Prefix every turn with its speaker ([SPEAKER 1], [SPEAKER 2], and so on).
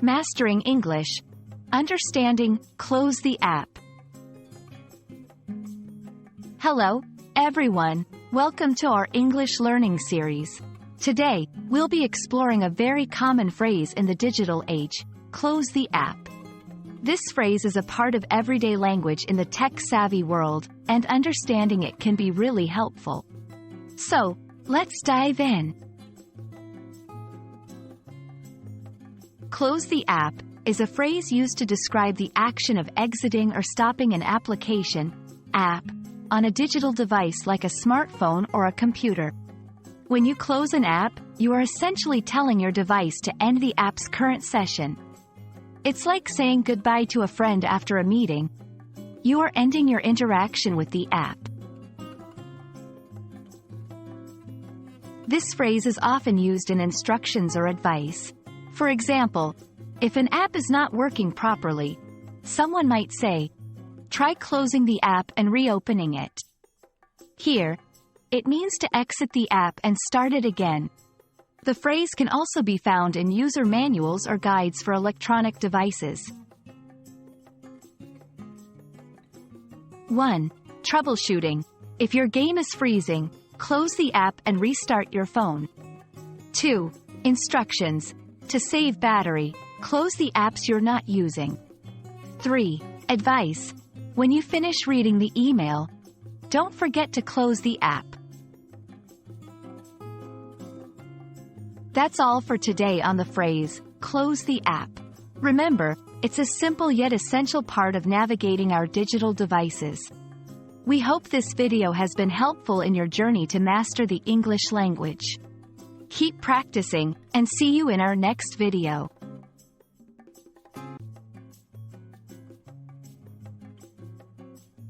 [SPEAKER 1] Mastering English. Understanding, close the app. Hello, everyone. Welcome to our English learning series. Today, we'll be exploring a very common phrase in the digital age, close the app. This phrase is a part of everyday language in the tech-savvy world, and understanding it can be really helpful. So, let's dive in. Close the app is a phrase used to describe the action of exiting or stopping an application, app, on a digital device like a smartphone or a computer. When you close an app, you are essentially telling your device to end the app's current session. It's like saying goodbye to a friend after a meeting. You are ending your interaction with the app. This phrase is often used in instructions or advice. For example, if an app is not working properly, someone might say, "Try closing the app and reopening it." Here, it means to exit the app and start it again. The phrase can also be found in user manuals or guides for electronic devices. 1. Troubleshooting. If your game is freezing, close the app and restart your phone. 2. Instructions. To save battery, close the apps you're not using. 3. Advice. When you finish reading the email, don't forget to close the app. That's all for today on the phrase, close the app. Remember, it's a simple yet essential part of navigating our digital devices. We hope this video has been helpful in your journey to master the English language. Keep practicing, and see you in our next video.